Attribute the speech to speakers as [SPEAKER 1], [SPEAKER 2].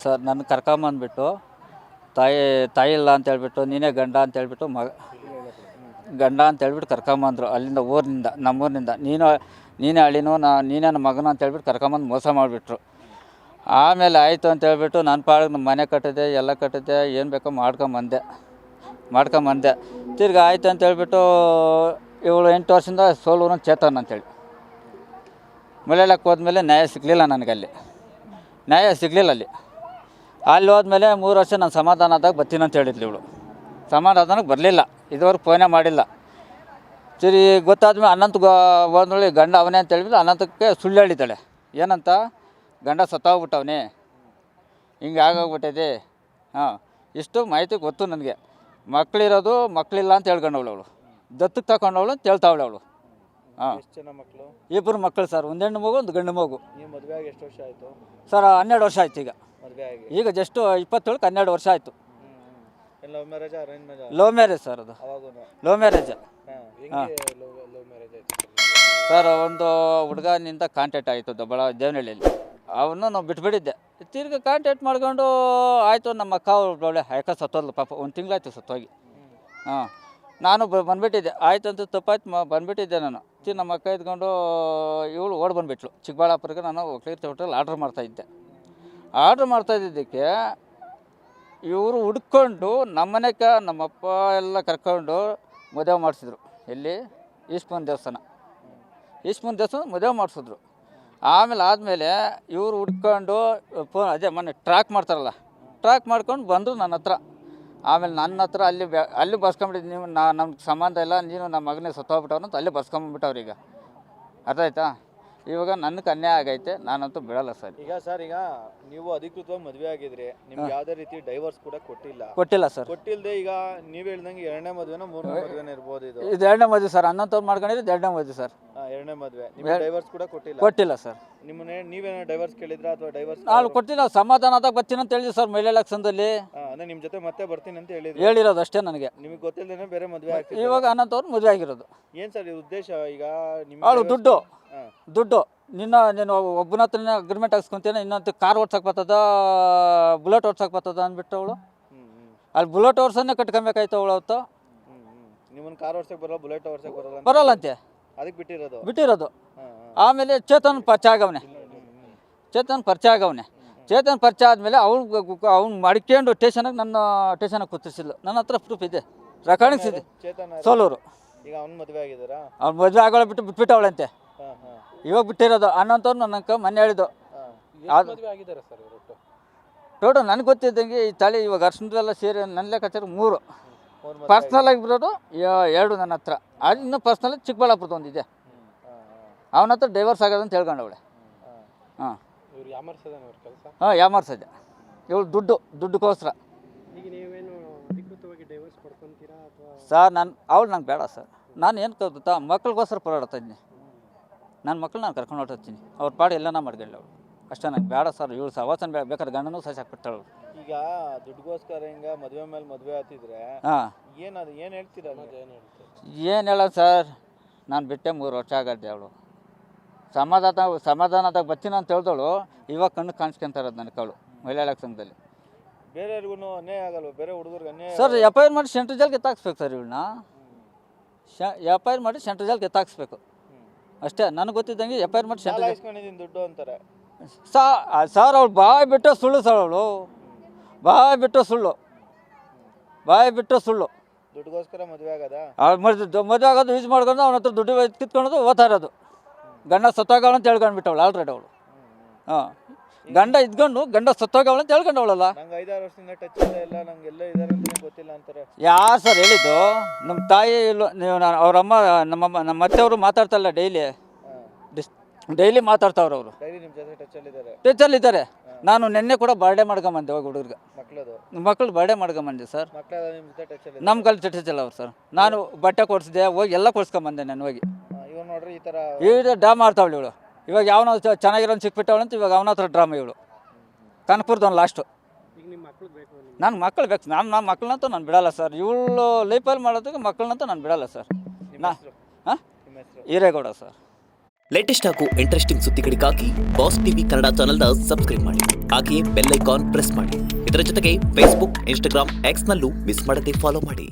[SPEAKER 1] Sir ನನ್ನ ಕರ್ಕೊಂಬಂದ್ಬಿಟ್ಟು ತಾಯಿ ಇಲ್ಲ ಅಂತ ಹೇಳ್ಬಿಟ್ಟು ನೀನೇ ಗಂಡ ಅಂತ ಹೇಳ್ಬಿಟ್ಟು ಗಂಡ ಅಂತ ಹೇಳ್ಬಿಟ್ಟು ಕರ್ಕೊಂಬಂದರು ಅಲ್ಲಿಂದ ಊರಿನಿಂದ ನಮ್ಮೂರಿನಿಂದ ನೀನೇ ಅಳಿನೋ ನೀನೇ ನನ್ನ ಮಗನ ಅಂತ ಹೇಳ್ಬಿಟ್ಟು ಕರ್ಕೊಂಬಂದು ಮೋಸ ಮಾಡಿಬಿಟ್ರು. ಆಮೇಲೆ ಆಯಿತು ಅಂತ ಹೇಳ್ಬಿಟ್ಟು ನನ್ನ ಪಾಡಿಗೆ ನಮ್ಮ ಮನೆ ಕಟ್ಟಿದೆ ಎಲ್ಲ ಕಟ್ಟಿದೆ ಏನು ಬೇಕೋ ಮಾಡ್ಕೊಂಬಂದೆ ತಿರ್ಗಿ ಆಯಿತು ಅಂತ ಹೇಳ್ಬಿಟ್ಟು ಇವಳು 8 ವರ್ಷದಿಂದ ಸೋಲೂರು ಚೇತನ್ ಅಂತೇಳಿ ಮಲೆಯಾಳಕ್ಕೆ ಹೋದ್ಮೇಲೆ ನ್ಯಾಯ ಸಿಗಲಿಲ್ಲ ನನಗಲ್ಲಿ. ನ್ಯಾಯ ಸಿಗಲಿಲ್ಲ ಅಲ್ಲಿ ಹೋದ್ಮೇಲೆ 3 ವರ್ಷ ನಾನು ಸಮಾಧಾನದಾಗ ಬರ್ತೀನಿ ಅಂತ ಹೇಳಿದ್ಲು ಇವಳು. ಸಮಾಧಾನಕ್ಕೆ ಬರಲಿಲ್ಲ, ಇದುವರೆಗೆ ಫೋನೇ ಮಾಡಿಲ್ಲ. ಸರಿ ಗೊತ್ತಾದ್ಮೇಲೆ ಹೋದ್ಮೇಲೆ ಗಂಡ ಅವನೇ ಅಂತ ಹೇಳಿಬಿಟ್ಟು ಅನಂತಕ್ಕೆ ಸುಳ್ಳು ಹೇಳಿದ್ದಾಳೆ. ಏನಂತ, ಗಂಡ ಸತ್ತೋಗ್ಬಿಟ್ಟವನೇ, ಹಿಂಗೆ ಆಗೋಗ್ಬಿಟ್ಟಿದೆ. ಇಷ್ಟು ಮಾಹಿತಿ ಗೊತ್ತು ನನಗೆ. ಮಕ್ಕಳಿರೋದು ಮಕ್ಕಳಿಲ್ಲ ಅಂತ ಹೇಳ್ಕೊಂಡವಳು ಅವಳು, ದತ್ತಕ್ಕೆ ತಗೊಂಡವಳು ಅಂತ ಹೇಳ್ತಾವಳೆ ಅವಳು.
[SPEAKER 2] ಮಕ್ಕಳು?
[SPEAKER 1] 2 ಮಕ್ಕಳು ಸರ್, 1 ಹೆಣ್ಣು ಮಗು 1 ಗಂಡು ಮಗು.
[SPEAKER 2] ನೀವು ಮದುವೆ ಆಗಿ ಎಷ್ಟು ವರ್ಷ ಆಯಿತು
[SPEAKER 1] ಸರ್? 12 ವರ್ಷ ಆಯ್ತು ಈಗ ಜಸ್ಟ್ 27ಕ್ಕೆ 12 ವರ್ಷ ಆಯಿತು.
[SPEAKER 2] Love marriage arrange marriage?
[SPEAKER 1] Love marriage sir, ಅದು ಲವ್ ಮ್ಯಾರೇಜ್. ಸರ್ ಒಂದು ಹುಡುಗನಿಂದ ಕಾಂಟ್ಯಾಕ್ಟ್ ಆಯಿತು ದೇವನಹಳ್ಳಿಯಲ್ಲಿ. ಅವನು ನಾವು ಬಿಟ್ಬಿಟ್ಟಿದ್ದೆ. ತಿರ್ಗಿ ಕಾಂಟ್ಯಾಕ್ಟ್ ಮಾಡ್ಕೊಂಡು ಆಯಿತು. ನಮ್ಮ ಅಕ್ಕ ಒಳ್ಳೆ ಯಾಕೆ ಸತ್ತೋದ್ಲು ಪಾಪ, 1 ತಿಂಗಳಾಯ್ತು ಸತ್ತೋಗಿ. ನಾನು ಬಂದುಬಿಟ್ಟಿದ್ದೆ. ಆಯಿತು ಅಂತ ತಪ್ಪಾಯ್ತು ಬಂದುಬಿಟ್ಟಿದ್ದೆ ನಾನು. ನಮ್ಮ ಅಕ್ಕ ಇದ್ಕೊಂಡು ಇವಳು ಓಡಿ ಬಂದುಬಿಟ್ಲು ಚಿಕ್ಕಬಳ್ಳಾಪುರಕ್ಕೆ. ನಾನು ಕ್ಲಿಯರ್ ಹೋಟೆಲ್ ಆರ್ಡ್ರ್ ಮಾಡ್ತಾಯಿದ್ದಕ್ಕೆ ಇವರು ಹುಡ್ಕೊಂಡು ನಮ್ಮನೆಗೆ ನಮ್ಮಪ್ಪ ಎಲ್ಲ ಕರ್ಕೊಂಡು ಮದುವೆ ಮಾಡಿಸಿದ್ರು. ಎಲ್ಲಿ? ಈಶ್ವರನ ದೇವಸ್ಥಾನ ಮದುವೆ ಮಾಡಿಸಿದ್ರು. ಆದಮೇಲೆ ಇವರು ಹುಡ್ಕೊಂಡು ಮೊನ್ನೆ ಟ್ರ್ಯಾಕ್ ಮಾಡ್ಕೊಂಡು ಬಂದರು ನನ್ನ ಹತ್ರ. ಆಮೇಲೆ ನನ್ನ ಹತ್ರ ಅಲ್ಲಿ ಬರ್ಸ್ಕೊಂಬಿಟ್ಟಿದ್ದು, ನೀವು ನಮ್ಗೆ ಸಂಬಂಧ ಇಲ್ಲ, ನೀನು ನಮ್ಮ ಮಗನೇ ಸತ್ತೋಗ್ಬಿಟ್ಟವ್ರು ಅಂತ ಅಲ್ಲಿ ಬರ್ಸ್ಕೊಂಬಿಟ್ಟವ್ರು. ಈಗ ಅರ್ಥ ಆಯ್ತಾ? ಇವಾಗ ನನಗೆ ಅನ್ಯಾಯ ಆಗೈತೆ, ನಾನಂತೂ ಬಿಡಲ್ಲ ಸರ್.
[SPEAKER 2] ಈಗ ನೀವು ಅಧಿಕೃತವಾಗಿ ಮದುವೆ ಆಗಿದ್ರಿ, ನಿಮ್ಗೆ ಯಾವುದೇ ರೀತಿ ಡೈವರ್ಸ್ ಕೂಡ
[SPEAKER 1] ಕೊಟ್ಟಿಲ್ಲ ಸರ್.
[SPEAKER 2] ಕೊಟ್ಟಿಲ್ಲದೆ ಈಗ ನೀವು ಹೇಳ್ದಂಗೆ 2ನೇ ಮದುವೆನ 3ನೇ ಮದುವೆನ ಇರ್ಬೋದು. ಇದು
[SPEAKER 1] 2ನೇ ಮದುವೆ ಸರ್. ಅಣ್ಣಂತವ್ರು ಮಾಡ್ಕೊಂಡಿದ್ದು 2ನೇ ಮದುವೆ ಸರ್.
[SPEAKER 2] 2ನೇ ಮದುವೆ. ನಿಮ್ಗೆ ಡೈವರ್ಸ್ ಕೂಡ
[SPEAKER 1] ಕೊಟ್ಟಿಲ್ಲ ಸರ್.
[SPEAKER 2] ನೀವೇನೋ ಡೈವರ್ಸ್ ಕೇಳಿದ್ರಾ ಅಥವಾ ಡೈವರ್ಸ್?
[SPEAKER 1] ನಾನು ಕೊಟ್ಟಿಲ್ಲ, ಸಮಾಧಾನದಾಗ ಬರ್ತೀನಿ ಅಂತ ಹೇಳಿದ್ವಿ ಸರ್. ಮಹಿಳೆ ಲಕ್ಷಣದಲ್ಲಿ
[SPEAKER 2] ಅಂದ್ರೆ ನಿಮ್ಮ ಜೊತೆ ಮತ್ತೆ ಬರ್ತೀನಿ ಅಂತ
[SPEAKER 1] ಹೇಳಿರೋದು ಅಷ್ಟೇ ನನಗೆ.
[SPEAKER 2] ನಿಮಗೆ ಗೊತ್ತಿಲ್ಲದೇನೆ ಬೇರೆ ಮದುವೆ ಆಗ್ತಿದೆ.
[SPEAKER 1] ಇವಾಗ ಅಣ್ಣಂತವ್ರು ಮದುವೆ ಆಗಿರೋದು.
[SPEAKER 2] ಏನು ಸರ್ ಉದ್ದೇಶ? ಈಗ
[SPEAKER 1] ಅವಳು ದುಡ್ಡು ನೀನು ಒಬ್ಬನ ಹತ್ರ ಅಗ್ರಿಮೆಂಟ್ ಹಾಕ್ಸ್ಕೊಂತೀನಿ, ಇನ್ನೊಂದು ಕಾರ್ ಓಡ್ಸಕ್ಕೆ ಬರ್ತದ, ಬುಲೆಟ್ ಓಡ್ಸಕ್ಕೆ ಬರ್ತದ ಅಂದ್ಬಿಟ್ಟು ಅವಳು ಅಲ್ಲಿ ಬುಲೆಟ್ ಓಡ್ಸನ್ನೇ ಕಟ್ಕೊಬೇಕಾಯ್ತು ಅವಳು. ಅವತ್ತು
[SPEAKER 2] ನಿಮ್ಮನ್ನು ಕಾರ್ ಓಡ್ಸಕ್ಕೆ ಬರಲ್ಲ, ಬುಲೆಟ್ ಓಡ್ಸಕ್ಕೆ
[SPEAKER 1] ಬರಲ್ಲಂತೆ,
[SPEAKER 2] ಅದಕ್ಕೆ
[SPEAKER 1] ಬಿಟ್ಟಿರೋದು. ಆಮೇಲೆ ಚೇತನ್ ಪರಿಚಯ ಆಗವನೆ. ಚೇತನ್ ಪರಿಚಯ ಆದಮೇಲೆ ಅವ್ನು ಮಡ್ಕೊಂಡು ನನ್ನ ಸ್ಟೇಷನ್ಗೆ ಕೂತಿಸಿದ್ಲು. ನನ್ನ ಹತ್ರ ಪ್ರೂಫ್ ಇದೆ, ರೆಕಾರ್ಡಿಂಗ್ಸ್ ಇದೆ. ಸೋಲೂರು.
[SPEAKER 2] ಈಗ ಅವ್ನು ಮದುವೆ ಆಗಿದ್ದಾರಾ?
[SPEAKER 1] ಅವ್ನು ಮದುವೆ ಆಗೋಳ ಬಿಟ್ಬಿಟ್ಟವಳಂತೆ. ಇವಾಗ ಬಿಟ್ಟಿರೋದು. ಅಣ್ಣಂತವ್ರು ನನ್ನ ಮೊನ್ನೆ ಹೇಳಿದ್ದು. ಟೋಟಲ್ ನನಗೆ ಗೊತ್ತಿದ್ದಂಗೆ ಈ ತಲೆ ಇವಾಗ ಅರ್ಶನದೆಲ್ಲ ಸೇರಿ ನನ್ನ ಲೆಕ್ಕಾಚಾರ 3 ಪರ್ಸ್ನಲ್ ಆಗಿರೋದು 2 ನನ್ನ ಹತ್ರ. ಅದು ಇನ್ನೂ ಪರ್ಸ್ನಲ್ ಚಿಕ್ಕಬಳ್ಳಾಪುರದ ಒಂದಿದೆ. ಅವನ ಹತ್ರ ಡೈವರ್ಸ್ ಆಗೋದಂತ ಹೇಳ್ಕೊಂಡವಳೆ. ಯಾಮರ್ಸದೆ ಇವಳು ದುಡ್ಡುಗೋಸ್ಕರ. ಸರ್ ಅವಳು ನಂಗೆ ಬೇಡ ಸರ್. ನಾನು ಏನು ಗೊತ್ತಾ, ಮಕ್ಳಿಗೋಸ್ಕರ ಹೋರಾಡ್ತಾ ಇದ್ದೀನಿ. ನನ್ನ ಮಕ್ಕಳು ನಾನು ಕರ್ಕೊಂಡು ಹೊರಡ್ತೀನಿ, ಅವ್ರ ಪಾಡು ಎಲ್ಲನ ಮಾಡ್ಕೊಳ್ಳಿ ಅವಳು ಅಷ್ಟೇ. ನಂಗೆ ಬೇಡ ಸರ್. ಇವಳು ಸವಾಸನ ಬೇಕಾದ್ರೆ ಗಂಡನೂ ಸಹ ಹಾಕ್ಬಿಡ್ತಾಳು.
[SPEAKER 2] ಈಗ ದುಡ್ಡುಗೋಸ್ಕರ ಹಿಂಗೆ ಮದುವೆ ಮೇಲೆ ಮದುವೆ ಆಗ್ತಿದ್ರೆ ಏನು ಹೇಳ್ತೀರಾ?
[SPEAKER 1] ಏನು ಹೇಳೋದು ಸರ್, ನಾನು ಬಿಟ್ಟೆ 3 ವರ್ಷ ಆಗತ್ತೆ. ಅವಳು ಸಮಾಧಾನದಾಗ ಬರ್ತೀನಿ ಅಂತ ಹೇಳ್ದವಳು ಇವಾಗ ಕಣ್ಣು ಕಾಣಿಸ್ಕೊಂತ ಇರೋದು ನನಗೆ. ಅವಳು ಮಹಿಳಾ ಸಂಘದಲ್ಲಿ
[SPEAKER 2] ಬೇರೆಯವ್ರಿಗೂ ಅನ್ಯಾಯ ಆಗಲ್ವ? ಬೇರೆ ಹುಡುಗರಿಗೆ ಅನ್ಯಾಯ
[SPEAKER 1] ಸರ್. FIR ಮಾಡಿ ಸೆಂಟ್ರಲ್ ಜೈಲ್ಗೆ ಎತ್ತಾಕ್ಸ್ಬೇಕು ಸರ್. ಇವಳನ್ನ FIR ಮಾಡಿ ಸೆಂಟ್ರಲ್ ಜೈಲ್ಗೆ ಎತ್ತಾಕ್ಸ್ಬೇಕು ಅಷ್ಟೇ. ನನಗೆ ಗೊತ್ತಿದ್ದಂಗೆ FIR ಮಾಡಿ ಸೆಂಟ್ರಲ್
[SPEAKER 2] ದುಡ್ಡು ಅಂತಾರೆ
[SPEAKER 1] ಸರ್. ಅವಳು ಬಾಯಿ ಬಿಟ್ಟು ಸುಳ್ಳು ಸರ್. ಅವಳು ಬಾಯಿ ಬಿಟ್ಟು ಸುಳ್ಳು.
[SPEAKER 2] ದುಡ್ಡುಗೋಸ್ಕರ ಮದುವೆ ಆಗೋದಾ?
[SPEAKER 1] ಮದುವೆ ಆಗೋದು ಯೂಸ್ ಮಾಡ್ಕೊಂಡು ಅವನ ಹತ್ರ ದುಡ್ಡು ಕಿತ್ಕೊಳ್ಳೋದು, ಓದ್ತಾ ಇರೋದು. ಗಂಡ ಸತ್ತೋಗವಳು ಅಂತ ಹೇಳ್ಕೊಂಡ್ಬಿಟ್ಟವಳು ಆಲ್ರೆಡಿ ಅವಳು. ಗಂಡ ಇದ್ಕೊಂಡು ಗಂಡ ಸತ್ತೋಗವಳು ಅಂತ ಹೇಳ್ಕೊಂಡವಳಲ್ಲ.
[SPEAKER 2] ನಂಗೆ 5-6 ವರ್ಷದಿಂದ ಟಚ್ ಇಲ್ಲ, ನಂಗೆಲ್ಲ ಇದ್ದಾರೆ ಅಂತ ಗೊತ್ತಿಲ್ಲ ಅಂತಾರೆ.
[SPEAKER 1] ಯಾರು ಸರ್ ಹೇಳಿದ್ದು? ನಮ್ಮ ತಾಯಿ ಇಲ್ಲ, ನೀವು ಅವರಮ್ಮ ನಮ್ಮ ಅತ್ತೆಯವರು ಮಾತಾಡ್ತಾರಲ್ಲ, ಡೈಲಿ ಮಾತಾಡ್ತಾವ್ರು ಅವರು.
[SPEAKER 2] ನಿಮ್ಮ ಜೊತೆ
[SPEAKER 1] ಟಚಲ್ಲಿದ್ದಾರೆ. ನಾನು ನಿನ್ನೆ ಕೂಡ ಬರ್ಡೇ ಮಾಡ್ಕೊಂಬಂದೆ ಹೋಗಿ ಹುಡುಗರಿಗೆ. ಮಕ್ಕಳು ಬರ್ಡೇ ಮಾಡ್ಕೊಂಬಂದೆ ಸರ್. ನಮ್ಮ ಕಲ್ಲಿ ಟಚಲ್ಲ ಅವ್ರು ಸರ್. ನಾನು ಬಟ್ಟೆ ಕೊಡಿಸಿದೆ, ಹೋಗಿ ಎಲ್ಲ ಕೊಡ್ಸ್ಕೊಂಬಂದೆ ನಾನು ಹೋಗಿ.
[SPEAKER 2] ನೋಡ್ರಿ
[SPEAKER 1] ಈ ಡ್ರಾ ಮಾಡ್ತಾವಳು ಇವಳು. ಇವಾಗ ಯಾವನೋ ಚೆನ್ನಾಗಿರೋನು ಸಿಕ್ಬಿಟ್ಟವಳು ಅಂತ ಇವಾಗ ಅವನ ಹತ್ರ ಡ್ರಾಮಾ ಇವಳು. ಕನಕಪುರದವನು ಲಾಸ್ಟು. ನನ್ನ ಮಕ್ಕಳು ಬೇಕು. ನನ್ನ ಮಕ್ಕಳನ್ನಂತೂ ನಾನು ಬಿಡಲ್ಲ ಸರ್. ಇವಳು ಲೈಫಲ್ಲಿ ಮಾಡೋದಕ್ಕೆ ಮಕ್ಕಳನ್ನಂತೂ ನಾನು ಬಿಡಲ್ಲ ಸರ್. ಹಿರೇಗೌಡ ಸರ್.
[SPEAKER 3] ಲೇಟೆಸ್ಟ್ ಹಾಗೂ ಇಂಟ್ರೆಸ್ಟಿಂಗ್ ಸುದ್ದಿಗಳಿಗಾಗಿ ಬಾಸ್ ಟಿವಿ ಕನ್ನಡ ಚಾನೆಲ್ನ ಸಬ್ಸ್ಕ್ರೈಬ್ ಮಾಡಿ. ಹಾಗೆಯೇ ಬೆಲ್ ಐಕಾನ್ ಪ್ರೆಸ್ ಮಾಡಿ. ಇದರ ಜೊತೆಗೆ ಫೇಸ್ಬುಕ್, ಇನ್ಸ್ಟಾಗ್ರಾಮ್, ಎಕ್ಸ್ನಲ್ಲೂ ಮಿಸ್ ಮಾಡದೆ ಫಾಲೋ ಮಾಡಿ.